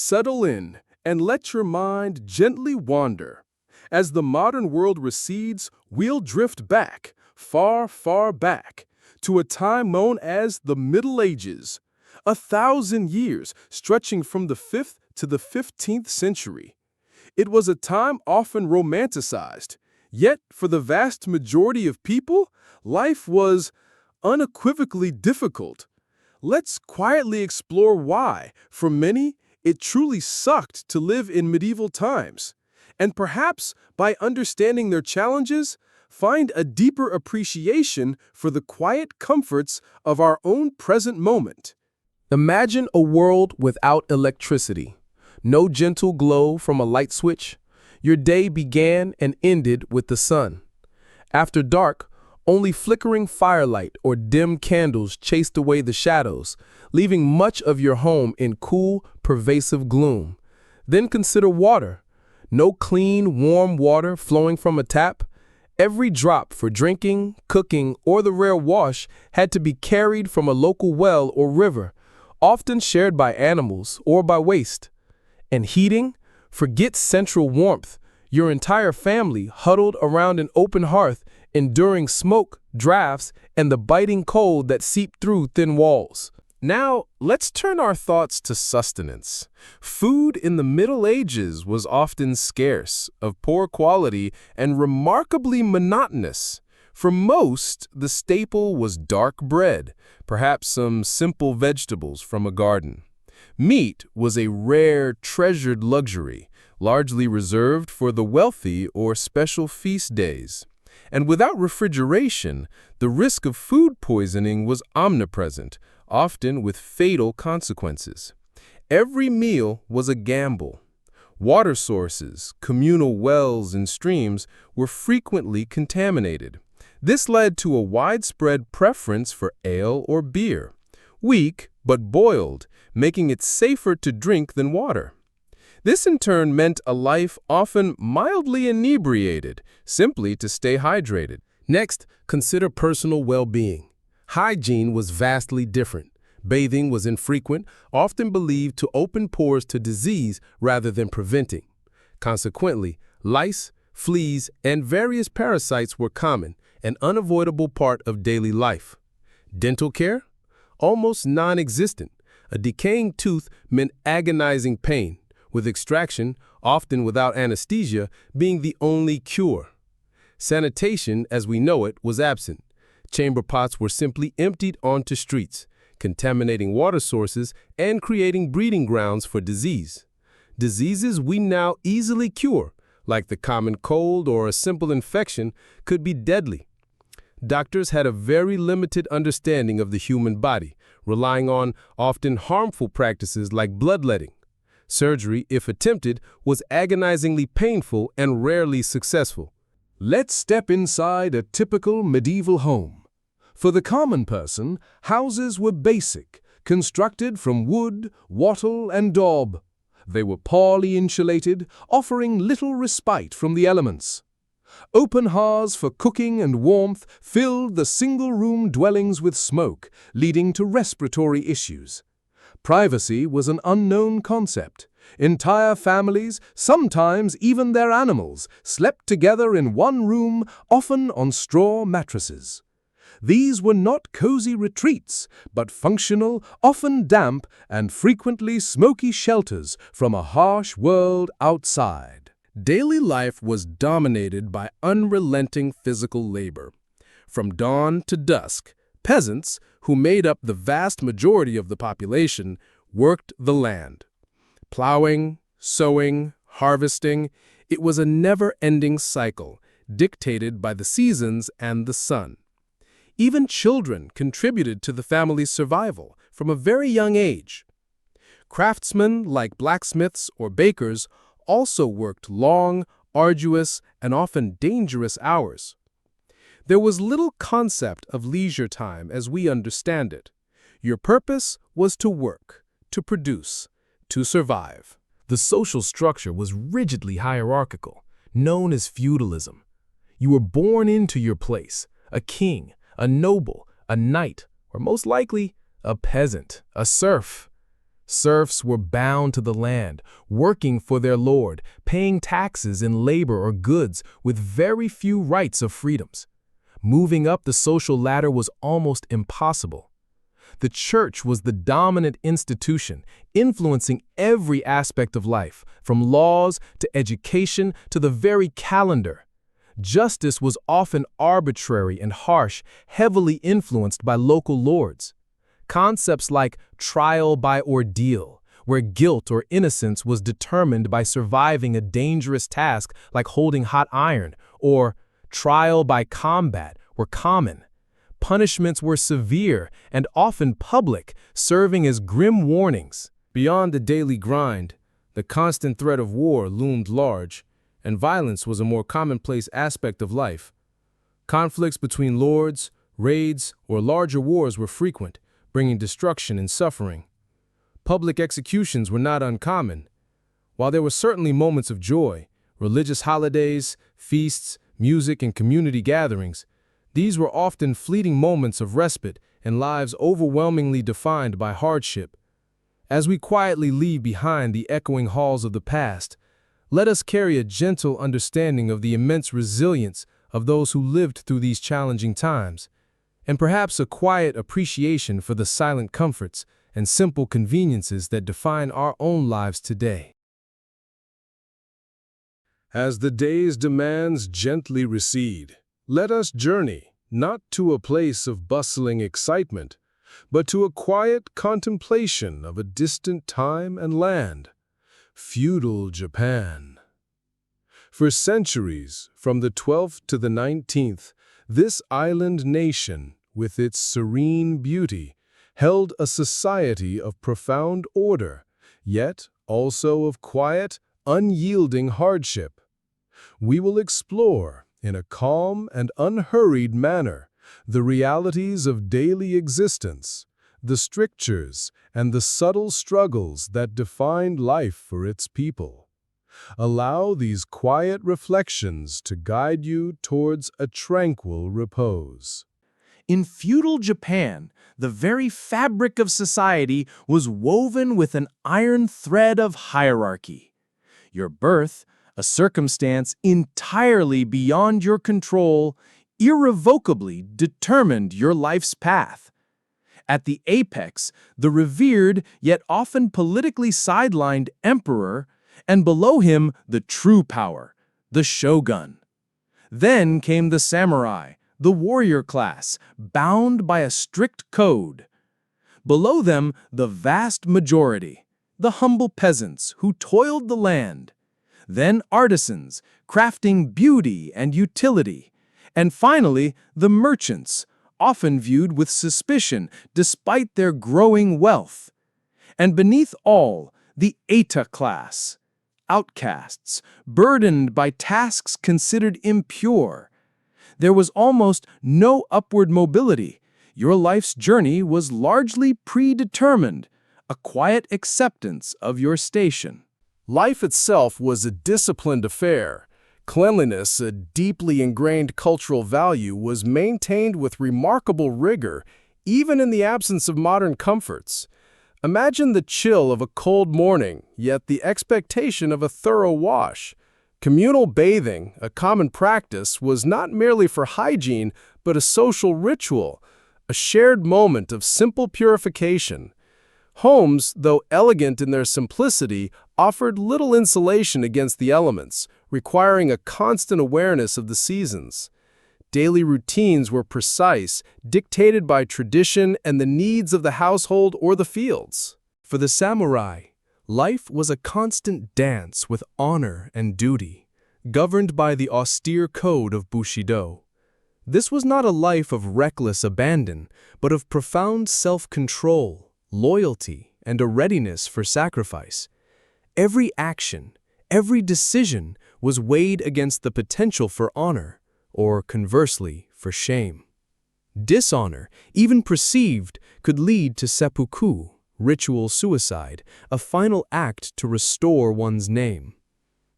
Settle in and let your mind gently wander. As the modern world recedes, we'll drift back, far, far back, to a time known as the Middle Ages, 1,000 years stretching from the 5th to the 15th century. It was a time often romanticized, yet for the vast majority of people, life was unequivocally difficult. Let's quietly explore why, for many, it truly sucked to live in medieval times. And perhaps, by understanding their challenges, find a deeper appreciation for the quiet comforts of our own present moment. Imagine a world without electricity. No gentle glow from a light switch. Your day began and ended with the sun. After dark, only flickering firelight or dim candles chased away the shadows, leaving much of your home in cool, pervasive gloom. Then consider water. No clean, warm water flowing from a tap. Every drop for drinking, cooking, or the rare wash had to be carried from a local well or river, often shared by animals or by waste. And heating? Forget central warmth. Your entire family huddled around an open hearth, enduring smoke, drafts, and the biting cold that seeped through thin walls. Now, let's turn our thoughts to sustenance. Food in the Middle Ages was often scarce, of poor quality, and remarkably monotonous. For most, the staple was dark bread, perhaps some simple vegetables from a garden. Meat was a rare, treasured luxury, largely reserved for the wealthy or special feast days. And without refrigeration, the risk of food poisoning was omnipresent, often with fatal consequences. Every meal was a gamble. Water sources, communal wells, and streams were frequently contaminated. This led to a widespread preference for ale or beer, weak but boiled, making it safer to drink than water. This in turn meant a life often mildly inebriated, simply to stay hydrated. Next, consider personal well-being. Hygiene was vastly different. Bathing was infrequent, often believed to open pores to disease rather than preventing. Consequently, lice, fleas, and various parasites were common, an unavoidable part of daily life. Dental care? Almost non-existent. A decaying tooth meant agonizing pain, with extraction, often without anesthesia, being the only cure. Sanitation, as we know it, was absent. Chamber pots were simply emptied onto streets, contaminating water sources and creating breeding grounds for disease. Diseases we now easily cure, like the common cold or a simple infection, could be deadly. Doctors had a very limited understanding of the human body, relying on often harmful practices like bloodletting. Surgery, if attempted, was agonizingly painful and rarely successful. Let's step inside a typical medieval home. For the common person, houses were basic, constructed from wood, wattle, and daub. They were poorly insulated, offering little respite from the elements. Open hearths for cooking and warmth filled the single-room dwellings with smoke, leading to respiratory issues. Privacy was an unknown concept. Entire families, sometimes even their animals, slept together in one room, often on straw mattresses. These were not cozy retreats, but functional, often damp, and frequently smoky shelters from a harsh world outside. Daily life was dominated by unrelenting physical labor. From dawn to dusk, peasants, who made up the vast majority of the population, worked the land. Plowing, sowing, harvesting, it was a never-ending cycle, dictated by the seasons and the sun. Even children contributed to the family's survival from a very young age. Craftsmen, like blacksmiths or bakers, also worked long, arduous, and often dangerous hours. There was little concept of leisure time as we understand it. Your purpose was to work, to produce, to survive. The social structure was rigidly hierarchical, known as feudalism. You were born into your place, a king, a noble, a knight, or most likely, a peasant, a serf. Serfs were bound to the land, working for their lord, paying taxes in labor or goods with very few rights of freedoms. Moving up the social ladder was almost impossible. The church was the dominant institution, influencing every aspect of life, from laws to education to the very calendar. Justice was often arbitrary and harsh, heavily influenced by local lords. Concepts like trial by ordeal, where guilt or innocence was determined by surviving a dangerous task like holding hot iron, or trial by combat, were common. Punishments were severe and often public, serving as grim warnings. Beyond the daily grind, the constant threat of war loomed large, and violence was a more commonplace aspect of life. Conflicts between lords, raids, or larger wars were frequent, bringing destruction and suffering. Public executions were not uncommon. While there were certainly moments of joy, religious holidays, feasts, music, and community gatherings, these were often fleeting moments of respite and lives overwhelmingly defined by hardship. As we quietly leave behind the echoing halls of the past, let us carry a gentle understanding of the immense resilience of those who lived through these challenging times, and perhaps a quiet appreciation for the silent comforts and simple conveniences that define our own lives today. As the day's demands gently recede, let us journey, not to a place of bustling excitement, but to a quiet contemplation of a distant time and land, feudal Japan. For centuries, from the 12th to the 19th, this island nation, with its serene beauty, held a society of profound order, yet also of quiet, unyielding hardship. We will explore, in a calm and unhurried manner, the realities of daily existence, the strictures and the subtle struggles that defined life for its people. Allow these quiet reflections to guide you towards a tranquil repose. In feudal Japan, the very fabric of society was woven with an iron thread of hierarchy. Your birth, a circumstance entirely beyond your control, irrevocably determined your life's path. At the apex, the revered yet often politically sidelined emperor, and below him the true power, the shogun. Then came the samurai, the warrior class, bound by a strict code. Below them, the vast majority, the humble peasants who toiled the land. Then artisans, crafting beauty and utility. And finally, the merchants, often viewed with suspicion despite their growing wealth. And beneath all, the Eta class, outcasts, burdened by tasks considered impure. There was almost no upward mobility. Your life's journey was largely predetermined, a quiet acceptance of your station. Life itself was a disciplined affair. Cleanliness, a deeply ingrained cultural value, was maintained with remarkable rigor, even in the absence of modern comforts. Imagine the chill of a cold morning, yet the expectation of a thorough wash. Communal bathing, a common practice, was not merely for hygiene, but a social ritual, a shared moment of simple purification. Homes, though elegant in their simplicity, offered little insulation against the elements, requiring a constant awareness of the seasons. Daily routines were precise, dictated by tradition and the needs of the household or the fields. For the samurai, life was a constant dance with honor and duty, governed by the austere code of Bushido. This was not a life of reckless abandon, but of profound self-control, loyalty, and a readiness for sacrifice. Every action, every decision was weighed against the potential for honor, or conversely, for shame. Dishonor, even perceived, could lead to seppuku, ritual suicide, a final act to restore one's name.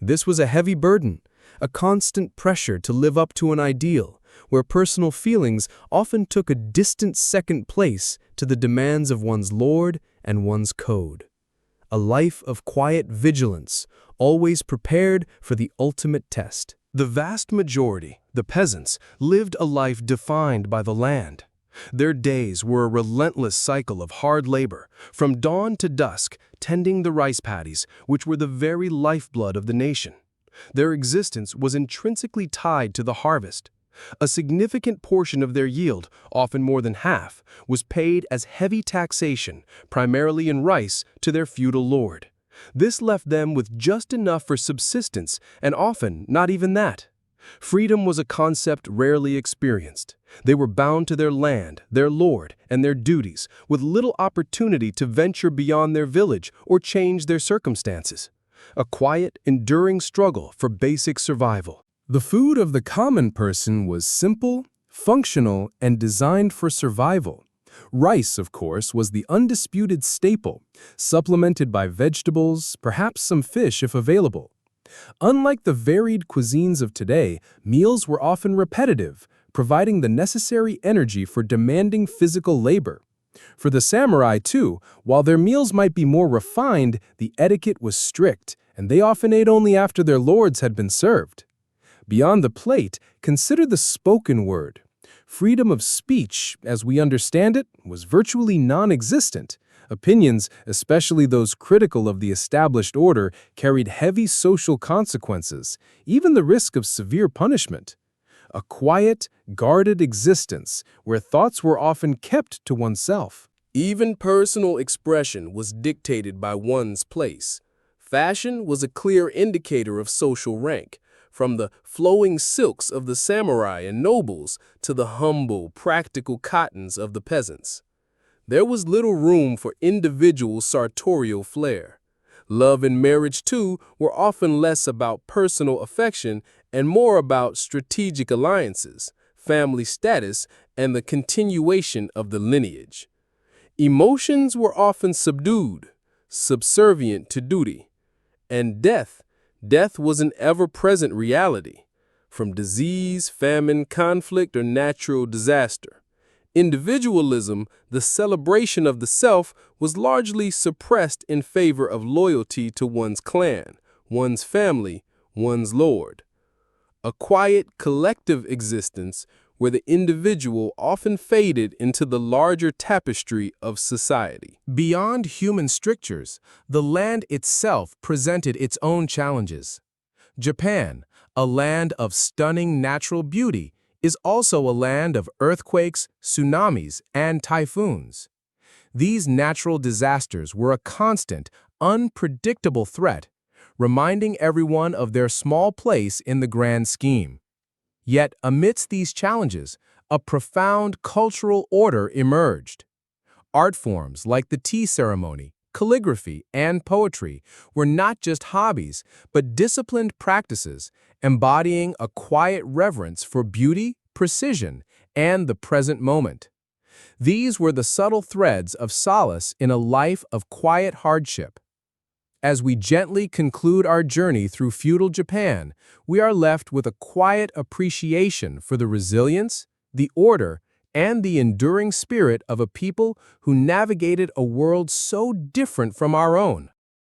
This was a heavy burden, a constant pressure to live up to an ideal, where personal feelings often took a distant second place to the demands of one's lord and one's code. a life of quiet vigilance, always prepared for the ultimate test. The vast majority, the peasants, lived a life defined by the land. Their days were a relentless cycle of hard labor, from dawn to dusk, tending the rice paddies, which were the very lifeblood of the nation. Their existence was intrinsically tied to the harvest. A significant portion of their yield, often more than half, was paid as heavy taxation, primarily in rice, to their feudal lord. This left them with just enough for subsistence, and often not even that. Freedom was a concept rarely experienced. They were bound to their land, their lord, and their duties, with little opportunity to venture beyond their village or change their circumstances. A quiet, enduring struggle for basic survival. The food of the common person was simple, functional, and designed for survival. Rice, of course, was the undisputed staple, supplemented by vegetables, perhaps some fish if available. Unlike the varied cuisines of today, meals were often repetitive, providing the necessary energy for demanding physical labor. For the samurai, too, while their meals might be more refined, the etiquette was strict, and they often ate only after their lords had been served. Beyond the plate, consider the spoken word. Freedom of speech, as we understand it, was virtually non-existent. Opinions, especially those critical of the established order, carried heavy social consequences, even the risk of severe punishment. A quiet, guarded existence where thoughts were often kept to oneself. Even personal expression was dictated by one's place. Fashion was a clear indicator of social rank, from the flowing silks of the samurai and nobles to the humble, practical cottons of the peasants. There was little room for individual sartorial flair. Love and marriage, too, were often less about personal affection and more about strategic alliances, family status, and the continuation of the lineage. Emotions were often subdued, subservient to duty. And death was an ever-present reality, from disease, famine, conflict, or natural disaster. Individualism, the celebration of the self, was largely suppressed in favor of loyalty to one's clan, one's family, one's lord. A quiet, collective existence where the individual often faded into the larger tapestry of society. Beyond human strictures, the land itself presented its own challenges. Japan, a land of stunning natural beauty, is also a land of earthquakes, tsunamis, and typhoons. These natural disasters were a constant, unpredictable threat, reminding everyone of their small place in the grand scheme. Yet, amidst these challenges, a profound cultural order emerged. Art forms like the tea ceremony, calligraphy, and poetry were not just hobbies, but disciplined practices embodying a quiet reverence for beauty, precision, and the present moment. These were the subtle threads of solace in a life of quiet hardship. As we gently conclude our journey through feudal Japan, we are left with a quiet appreciation for the resilience, the order, and the enduring spirit of a people who navigated a world so different from our own.